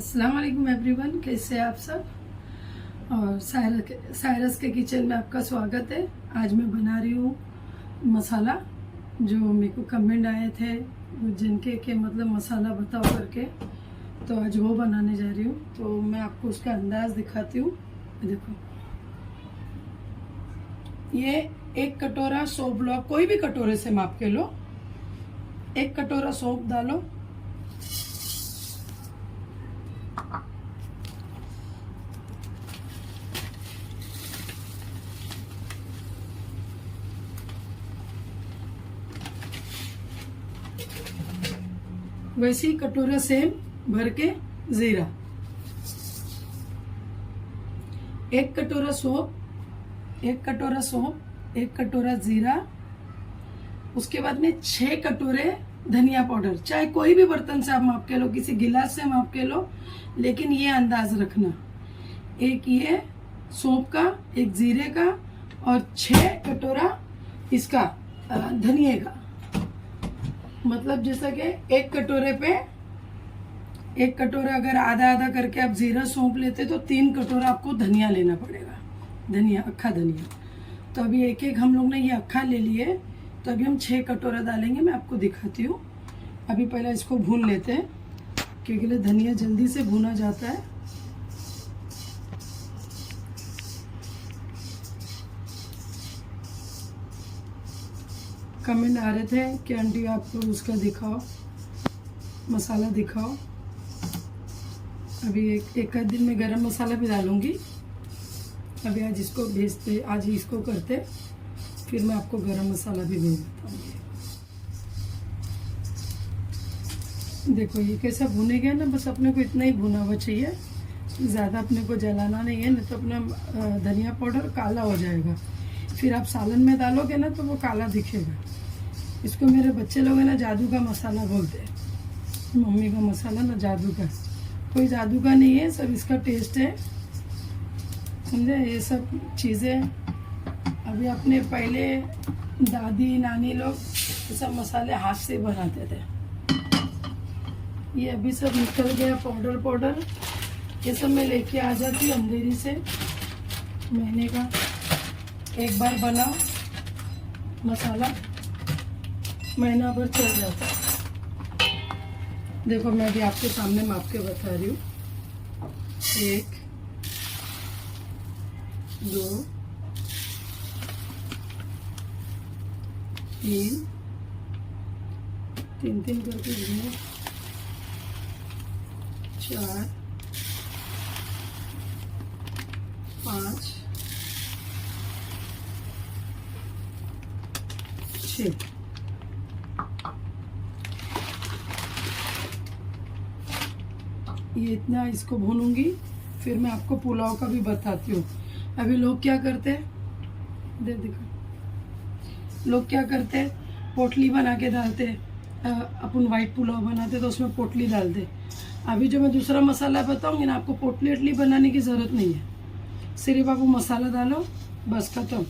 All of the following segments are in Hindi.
अस्सलाम वालेकुम एवरीवन, कैसे हैं आप सब। और सायरस के किचन में आपका स्वागत है। आज मैं बना रही हूँ मसाला, जो मेरे को कमेंट आए थे जिनके के मतलब मसाला बताओ करके, तो आज वो बनाने जा रही हूँ। तो मैं आपको उसका अंदाज दिखाती हूँ। देखो, ये 1 कटोरा सौंफ लो, कोई भी कटोरे से माप के लो। 1 कटोरा सौंफ डालो, वैसे ही कटोरा सेम भर के जीरा, 1 कटोरा सौंफ, 1 कटोरा सौंफ, 1 कटोरा जीरा। उसके बाद में 6 कटोरे धनिया पाउडर। चाहे कोई भी बर्तन से आप माप के लो, किसी गिलास से माप के लो, लेकिन ये अंदाज रखना। एक ये सौंफ का, एक जीरे का, और 6 कटोरा इसका धनिया का। मतलब जैसा कि 1 कटोरे पे 1 कटोरा अगर आधा आधा करके आप जीरा सौंप लेते तो 3 कटोरा आपको धनिया लेना पड़ेगा। धनिया, अक्खा धनिया। तो अभी एक एक हम लोग ने ये अक्खा ले लिए, तो अभी हम 6 कटोरा डालेंगे। मैं आपको दिखाती हूँ। अभी पहले इसको भून लेते हैं, क्योंकि धनिया जल्दी से भुना जाता है। कमेंट आ रहे थे कि आंटी आप उसका दिखाओ, मसाला दिखाओ। अभी एक आध दिन में गरम मसाला भी डालूंगी। अभी आज इसको भेजते, आज इसको करते, फिर मैं आपको गरम मसाला भी भेज देता हूँ। देखो ये कैसा भुनेगा ना, बस अपने को इतना ही भुना हुआ चाहिए, ज़्यादा अपने को जलाना नहीं है, नहीं तो अपना धनिया पाउडर काला हो जाएगा। फिर आप सालन में डालोगे ना तो वो काला दिखेगा। इसको मेरे बच्चे लोग है ना जादू का मसाला बोलते हैं। मम्मी का मसाला ना जादू का, कोई जादू का नहीं है, सब इसका टेस्ट है, समझे। ये सब चीज़ें अभी अपने पहले दादी नानी लोग ये सब मसाले हाथ से बनाते थे। ये अभी सब निकल गया पाउडर। ये सब मैं लेके आ जाती हूँ अंधेरी से। महीने का एक बार बनाओ मसाला, महीना भर चल जाता है। देखो मैं अभी आपके सामने माप के बता रही हूँ। 1 2 3 3 करके 4 5 6। ये इतना इसको भूनूंगी, फिर मैं आपको पुलाव का भी बताती हूँ। अभी लोग क्या करते हैं, देखो लोग क्या करते हैं, पोटली बना के डालते हैं। अपन वाइट पुलाव बनाते तो उसमें पोटली डालते। अभी जो मैं दूसरा मसाला बताऊंगी ना, आपको पोटली वटली बनाने की ज़रूरत नहीं है। सिर्फ आप वो मसाला डालो, बस खत्म।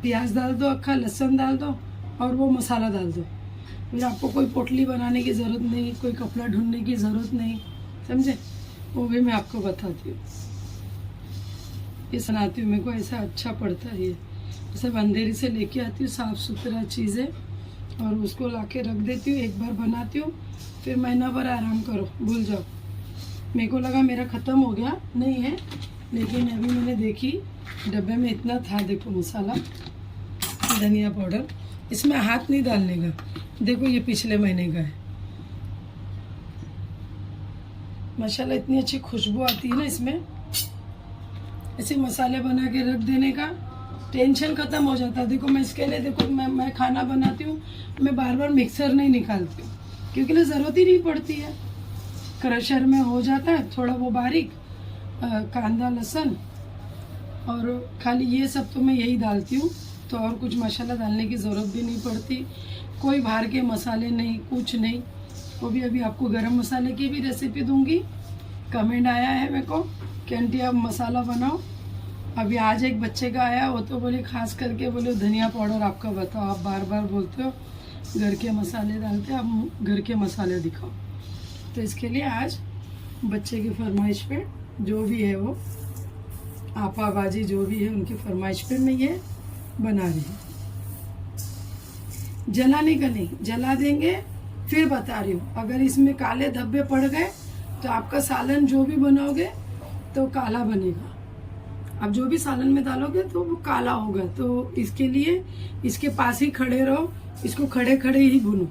प्याज डाल दो, अक्खा लहसुन डाल दो, और वो मसाला डाल दो। फिर आपको कोई पोटली बनाने की ज़रूरत नहीं, कोई कपड़ा ढूंढने की ज़रूरत नहीं, समझे। वो भी मैं आपको बताती हूँ। ये सुनाती हूँ, मेरे को ऐसा अच्छा पड़ता है। ये सब अंधेरी से लेके आती हूँ साफ़ सुथरा चीज़ें, और उसको लाके रख देती हूँ। एक बार बनाती हूँ, फिर महीना भर आराम करो, भूल जाओ। मेरे को लगा मेरा ख़त्म हो गया, नहीं है, लेकिन अभी मैंने देखी डब्बे में इतना था। देखो मसाला, धनिया पाउडर, इसमें हाथ नहीं डालने का। देखो ये पिछले महीने का है। माशाल्लाह इतनी अच्छी खुशबू आती है ना इसमें। ऐसे मसाले बना के रख देने का, टेंशन ख़त्म हो जाता है। देखो मैं इसके लिए, देखो मैं खाना बनाती हूँ, मैं बार बार मिक्सर नहीं निकालती हूँ, क्योंकि ज़रूरत ही नहीं पड़ती है। क्रशर में हो जाता है थोड़ा वो बारीक, कांदा लहसुन, और खाली ये सब तो मैं यही डालती हूँ। तो और कुछ मसाला डालने की ज़रूरत भी नहीं पड़ती, कोई बाहर के मसाले नहीं, कुछ नहीं। वो भी अभी आपको गरम मसाले की भी रेसिपी दूंगी। कमेंट आया है मेरे को कि आंटी आप मसाला बनाओ। अभी आज एक बच्चे का आया, वो तो बोले, खास करके बोले धनिया पाउडर आपका बताओ, आप बार बार बोलते हो घर के मसाले डालते, आप घर के मसाले दिखाओ। तो इसके लिए आज बच्चे की फरमाइश पे जो भी है वो आपा बाजी जो भी है उनकी फरमाइश पे मैं ये बना रही हूँ। जलाने का नहीं, जला देंगे फिर बता रही हूँ। अगर इसमें काले धब्बे पड़ गए तो आपका सालन जो भी बनाओगे तो काला बनेगा। आप जो भी सालन में डालोगे तो वो काला होगा। तो इसके लिए इसके पास ही खड़े रहो, इसको खड़े खड़े ही भूनो।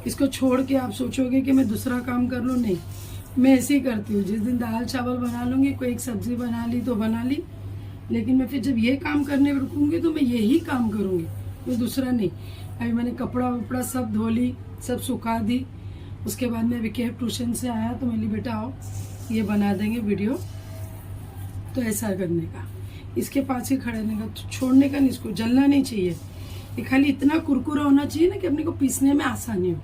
इसको छोड़ के आप सोचोगे कि मैं दूसरा काम कर लूँ, नहीं, मैं ऐसे ही करती हूँ। जिस दिन दाल चावल बना लूँगी, कोई एक सब्जी बना ली तो बना ली, लेकिन मैं फिर जब ये काम करने रुकूँगी तो मैं यही काम करूँगी, मैं दूसरा नहीं। अभी मैंने कपड़ा वपड़ा सब धो ली, सब सुखा दी। उसके बाद में अभी कैब ट्यूशन से आया तो मेरी बेटा आओ ये बना देंगे वीडियो। तो ऐसा करने का, इसके पास ही खड़े रहने का, छोड़ने का नहीं, इसको जलना नहीं चाहिए। ये खाली इतना कुरकुरा होना चाहिए ना कि अपने को पीसने में आसानी हो,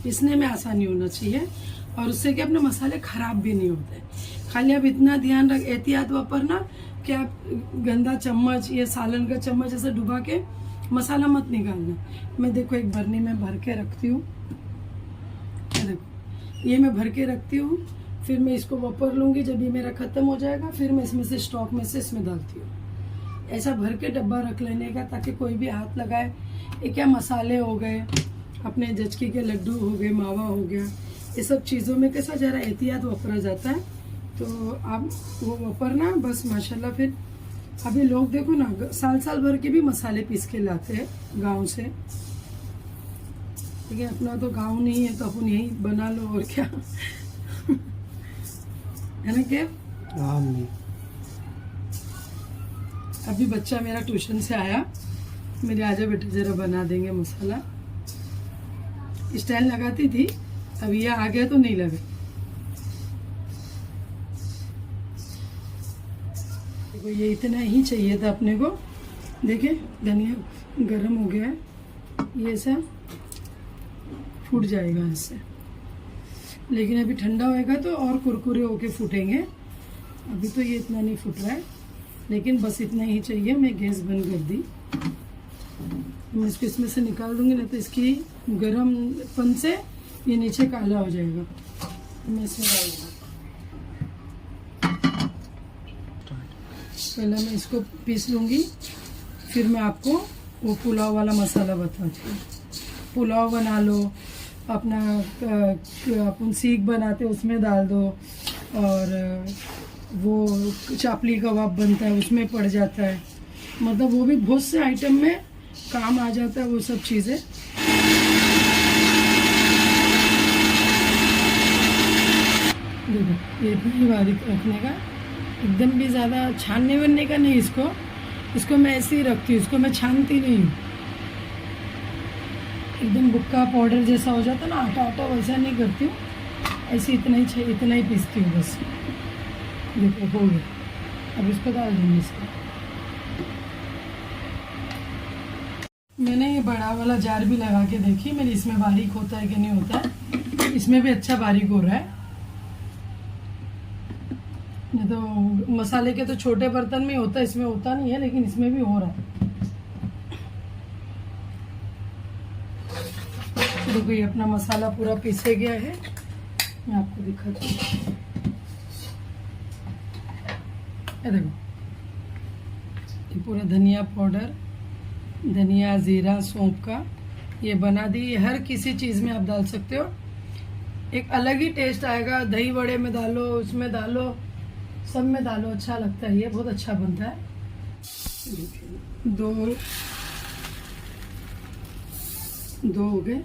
पीसने में आसानी होना चाहिए। और उससे कि अपने मसाले खराब भी नहीं होते। खाली आप इतना ध्यान रख, एहतियात वापरना कि आप गंदा चम्मच या सालन का चम्मच ऐसे डुबा के मसाला मत निकालना। मैं देखो एक बर्नी में भर के रखती हूँ, देखो ये मैं भर के रखती हूँ। फिर मैं इसको वापर लूँगी, जब ये मेरा ख़त्म हो जाएगा फिर मैं इसमें से स्टॉक में से इसमें डालती हूँ। ऐसा भर के डब्बा रख लेने का ताकि कोई भी हाथ लगाए। ये क्या मसाले हो गए, अपने जचकी के लड्डू हो गए, मावा हो गया, ये सब चीज़ों में कैसा ज़रा एहतियात वापरा जाता है। तो आप वो वापरना बस माशाल्लाह। फिर अभी लोग देखो ना साल साल भर के भी मसाले पीस के लाते हैं गाँव से, लेकिन अपना तो गाँव नहीं है तो अपन यही बना लो और क्या है ना। क्या अभी बच्चा मेरा ट्यूशन से आया, मेरे आजा बेटे जरा बना देंगे मसाला। स्टाइल लगाती थी, अब ये आ गया तो नहीं लगे। देखो ये इतना ही चाहिए था अपने को। देखिए धनिया गरम हो गया है, ये ऐसा फूट जाएगा इससे, लेकिन अभी ठंडा होएगा तो और कुरकुरे होके फूटेंगे। अभी तो ये इतना नहीं फूट रहा है, लेकिन बस इतना ही चाहिए। मैं गैस बंद कर दी, मैं इसको इसमें से निकाल दूंगी, नहीं तो इसकी गरमपन से ये नीचे काला हो जाएगा। मैं इसमें डाल दूँगी, पहले मैं इसको पीस लूँगी, फिर मैं आपको वो पुलाव वाला मसाला बताती हूँ। पुलाव बना लो, अपना अपन सीख बनाते उसमें डाल दो, और वो चापली कबाब बनता है उसमें पड़ जाता है। मतलब वो भी बहुत से आइटम में काम आ जाता है वो सब चीज़ें। देखो ये इतनी बारीक रखने का, एकदम भी ज़्यादा छानने वनने का नहीं। इसको मैं ऐसे ही रखती हूँ, इसको मैं छानती नहीं हूँ। एकदम बुक्का पाउडर जैसा हो जाता है ना, आटा आटा, वैसा नहीं करती हूँ। ऐसे इतना ही पीसती हूँ बस। देखो हो गया, अब इसको डाल दूँगी। इसको मैंने ये बड़ा वाला जार भी लगा के देखी मेरी, इसमें बारीक होता है कि नहीं होता है। इसमें भी अच्छा बारीक हो रहा है। नहीं तो मसाले के तो छोटे बर्तन में होता है, इसमें होता नहीं है, लेकिन इसमें भी हो रहा है। देखो ये अपना मसाला पूरा पीसे गया है, मैं आपको दिखाती हूँ। ये देखो ये पूरा धनिया पाउडर, धनिया, जीरा, सौंफ का ये बना दी। हर किसी चीज़ में आप डाल सकते हो, एक अलग ही टेस्ट आएगा। दही वड़े में डालो, उसमें डालो, सब में डालो, अच्छा लगता है। ये बहुत अच्छा बनता है। दो हो गए,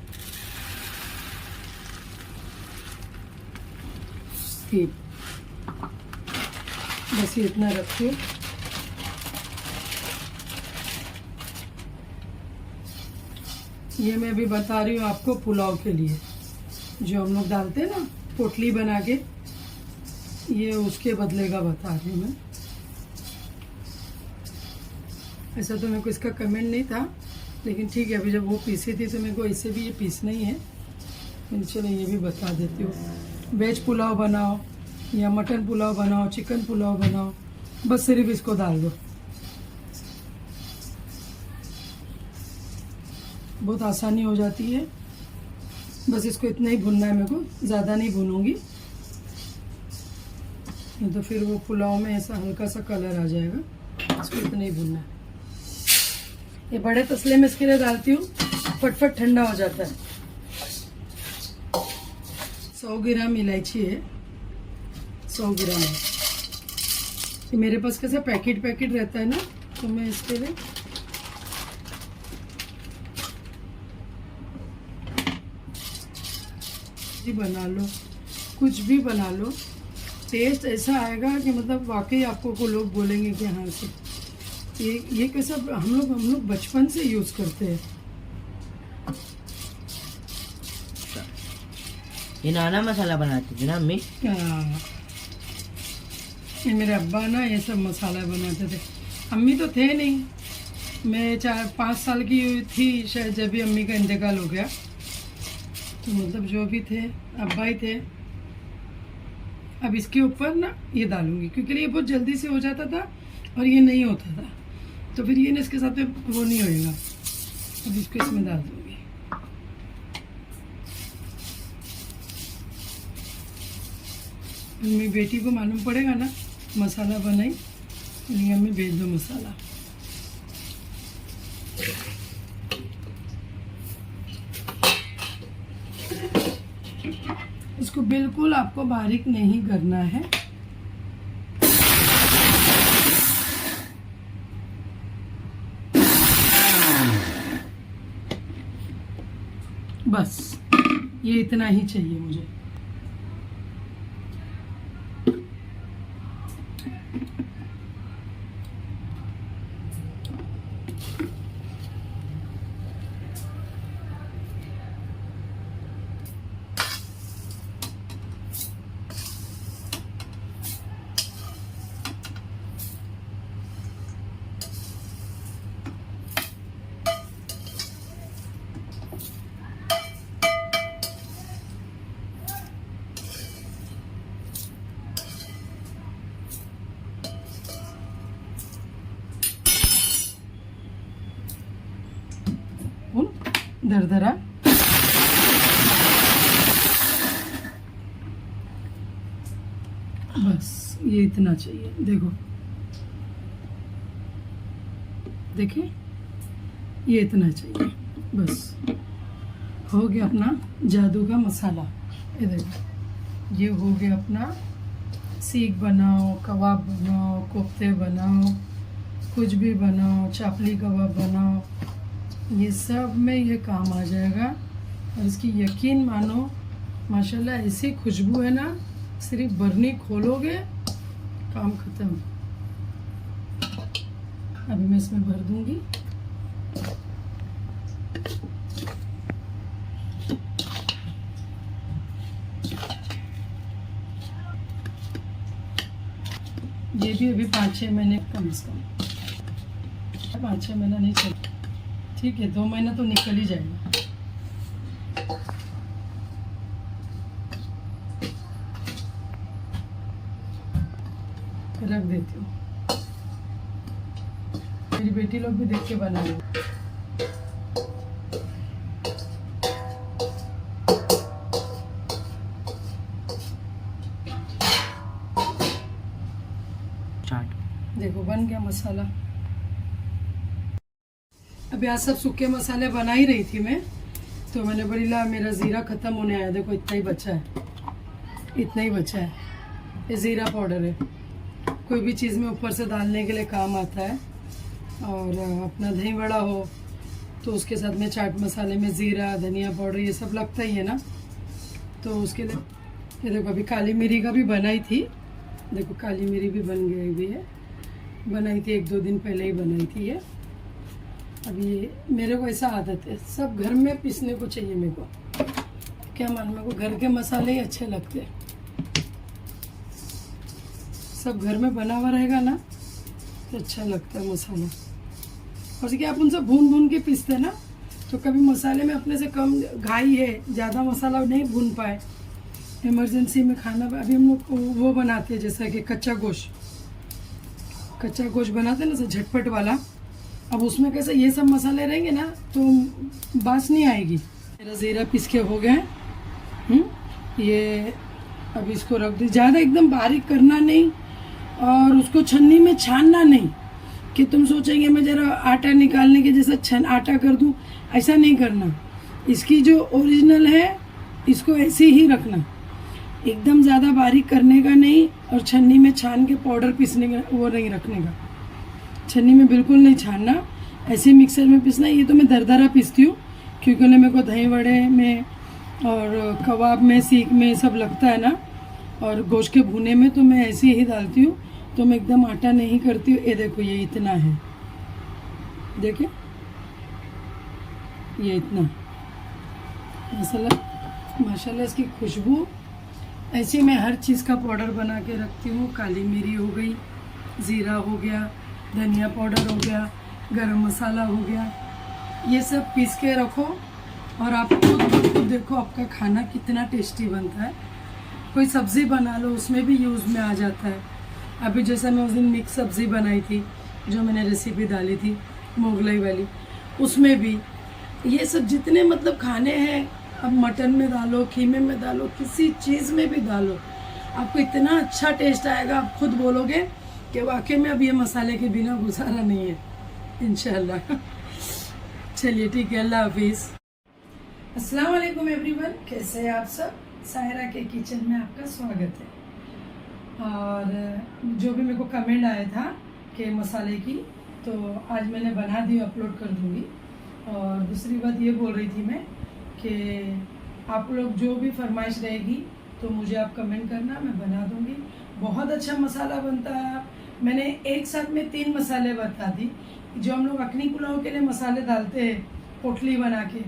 3, बस ये इतना रखिए। ये मैं भी बता रही हूँ आपको पुलाव के लिए, जो हम लोग डालते हैं ना पोटली बना के, ये उसके बदले का बता रही हूँ मैं। ऐसा तो मेरे को इसका कमेंट नहीं था, लेकिन ठीक है, अभी जब वो पीसी थी तो मेरे को इससे भी ये पीसना ही है। चलो ये भी बता देती हूँ। वेज पुलाव बनाओ या मटन पुलाव बनाओ, चिकन पुलाव बनाओ, बस सिर्फ इसको डाल दो। बहुत आसानी हो जाती है। बस इसको इतना ही भुनना है मेरे को, ज़्यादा नहीं भूनूंगी। नहीं तो फिर वो पुलाव में ऐसा हल्का सा कलर आ जाएगा, इसको इतना ही भूनना है। ये बड़े तसले में इसके लिए डालती हूँ, फटफट ठंडा हो जाता है। 100 ग्राम इलायची है, 100 ग्राम है। ये मेरे पास कैसा पैकेट रहता है ना, तो मैं इसके लिए बना लो, कुछ भी बना लो, टेस्ट ऐसा आएगा कि मतलब वाकई आपको को लोग बोलेंगे कि हाँ से ये कैसा हम लोग बचपन से यूज करते हैं। ये नाना मसाला बनाती थी ना अम्मी? ये मेरे अब्बा ना ये सब मसाला बनाते थे। अम्मी तो थे नहीं, मैं 4-5 साल की थी शायद जब भी अम्मी का इंतकाल हो गया। तो मतलब जो भी थे अब्बा ही थे। अब इसके ऊपर ना ये डालूंगी क्योंकि ये बहुत जल्दी से हो जाता था और ये नहीं होता था, तो फिर ये ना इसके साथ वो नहीं होएगा। अब इसको इसमें डाल दूंगी। मेरी बेटी को मालूम पड़ेगा ना मसाला बनाई, ये हमें भेज दो मसाला। इसको बिल्कुल आपको बारीक नहीं करना है, बस ये इतना ही चाहिए मुझे। दरदरा बस ये इतना चाहिए। देखो देखिए ये इतना चाहिए, बस हो गया अपना जादू का मसाला। ये देखो ये हो गया अपना। सीख बनाओ, कबाब बनाओ, कोफ्ते बनाओ, कुछ भी बनाओ, चापली कबाब बनाओ, ये सब में ये काम आ जाएगा। और इसकी यकीन मानो माशाल्लाह ऐसी खुशबू है ना, सिर्फ बर्नी खोलोगे काम खत्म। अभी मैं इसमें भर दूंगी। ये भी अभी 5-6 महीने कम से कम 5-6 महीना नहीं चलता, ठीक है 2 महीना तो निकल ही जाएगा। रख देती हूँ, मेरी बेटी लोग भी देख के बना रही। देखो बन गया मसाला। अब यहाँ सब सूखे मसाले बना ही रही थी मैं, तो मैंने बोली ला मेरा ज़ीरा ख़त्म होने आया। देखो इतना ही बचा है, इतना ही बचा है। ये ज़ीरा पाउडर है, कोई भी चीज़ में ऊपर से डालने के लिए काम आता है। और अपना दही बड़ा हो तो उसके साथ में चाट मसाले में ज़ीरा, धनिया पाउडर ये सब लगता ही है ना, तो उसके लिए ये देखो अभी काली मिरी का भी बनाई थी। देखो काली मिरी भी बन गई भी है, बनाई थी 1-2 दिन पहले ही बनाई थी ये। अभी मेरे को ऐसा आदत है, सब घर में पीसने को चाहिए मेरे को। क्या मालूम, मेरे को घर के मसाले ही अच्छे लगते हैं। सब घर में बना हुआ रहेगा ना तो अच्छा लगता है मसाला। और क्या आप उनसे भून के पीसते हैं ना, तो कभी मसाले में अपने से कम घाई है, ज़्यादा मसाला नहीं भून पाए, इमरजेंसी में खाना। अभी हम लोग वो बनाते हैं जैसा कि कच्चा गोश्त बनाते हैं ना, झटपट वाला। अब उसमें कैसे ये सब मसाले रहेंगे ना तो बास नहीं आएगी। मेरा ज़ीरा पीस के हो गए। ये अब इसको रख दी, ज़्यादा एकदम बारीक करना नहीं और उसको छन्नी में छानना नहीं कि तुम सोचेंगे मैं जरा आटा निकालने के जैसा छन आटा कर दूं, ऐसा नहीं करना। इसकी जो ओरिजिनल है इसको ऐसे ही रखना, एकदम ज़्यादा बारीक करने का नहीं और छन्नी में छान के पाउडर पीसने का वो नहीं रखने का, छन्नी में बिल्कुल नहीं छानना, ऐसे मिक्सर में पीसना। ये तो मैं दरदरा पीसती हूँ क्योंकि मेरे को दही वड़े में और कबाब में सीख में सब लगता है ना, और गोश्त के भुने में तो मैं ऐसे ही डालती हूँ, तो मैं एकदम आटा नहीं करती हूँ। ये देखो ये इतना है, देखिए ये इतना माशाल्लाह इसकी खुशबू। ऐसे मैं हर चीज़ का पाउडर बना के रखती हूँ। काली मिरी हो गई, ज़ीरा हो गया, धनिया पाउडर हो गया, गरम मसाला हो गया, ये सब पीस के रखो और आप खुद देखो आपका खाना कितना टेस्टी बनता है। कोई सब्ज़ी बना लो उसमें भी यूज़ में आ जाता है। अभी जैसा मैं उस दिन मिक्स सब्ज़ी बनाई थी जो मैंने रेसिपी डाली थी मोगलाई वाली, उसमें भी ये सब जितने मतलब खाने हैं, अब मटन में डालो, कीमे में डालो, किसी चीज़ में भी डालो, आपको इतना अच्छा टेस्ट आएगा, आप खुद बोलोगे कि वाकई में अब ये मसाले के बिना गुजारा नहीं है इंशाल्लाह। चलिए ठीक है, अल्लाह हाफिज़। अस्सलाम वालेकुम एवरीवन, कैसे हैं आप सब? सायरा के किचन में आपका स्वागत है। और जो भी मेरे को कमेंट आया था कि मसाले की, तो आज मैंने बना दी, अपलोड कर दूँगी। और दूसरी बात ये बोल रही थी मैं कि आप लोग जो भी फरमाइश रहेगी तो मुझे आप कमेंट करना, मैं बना दूँगी। बहुत अच्छा मसाला बनता है। मैंने एक साथ में 3 मसाले बता दी, जो हम लोग अखनी पुलाव के लिए मसाले डालते हैं पोटली बना के,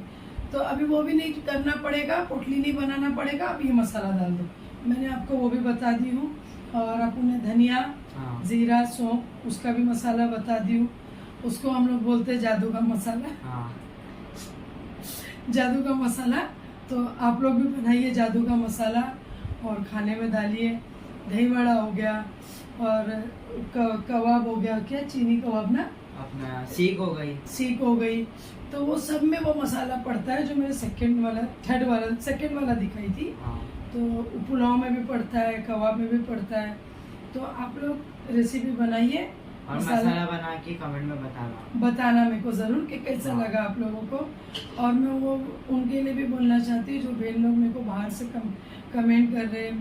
तो अभी वो भी नहीं करना पड़ेगा, पोटली नहीं बनाना पड़ेगा, अब ये मसाला डाल दो, मैंने आपको वो भी बता दी हूँ। और अपने धनिया, जीरा, सौंफ, उसका भी मसाला बता दी हूँ। उसको हम लोग बोलते हैं जादू का मसाला, जादू का मसाला। तो आप लोग भी बनाइए जादू का मसाला और खाने में डालिए। दही वड़ा हो गया और कबाब हो गया, क्या चीनी कबाब ना, अपना सीख हो गई, तो वो सब में वो मसाला पड़ता है जो मैंने सेकंड वाला दिखाई थी। तो पुलाव में भी पड़ता है, कबाब में भी पड़ता है। तो आप लोग रेसिपी बनाइए और मसाला बना के कमेंट में बताना मेरे को ज़रूर कि कैसा लगा आप लोगों को। और मैं वो उनके लिए भी बोलना चाहती हूँ जो बहन लोग मेरे को बाहर से कमेंट कर रहे हैं,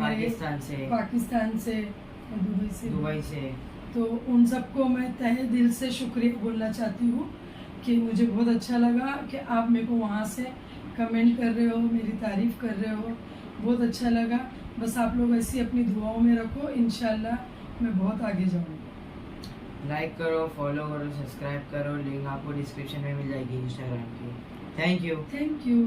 पाकिस्तान से, दुबई से, तो उन सबको मैं तहे दिल से शुक्रिया बोलना चाहती हूँ कि मुझे बहुत अच्छा लगा कि आप मेरे को वहाँ से कमेंट कर रहे हो, मेरी तारीफ़ कर रहे हो, बहुत अच्छा लगा। बस आप लोग ऐसी अपनी दुआओं में रखो, इंशाल्लाह मैं बहुत आगे जाऊँगी। लाइक करो, फॉलो करो, सब्सक्राइब करो, लिंक आपको डिस्क्रिप्शन में मिल जाएगी इंस्टाग्राम की। Thank you.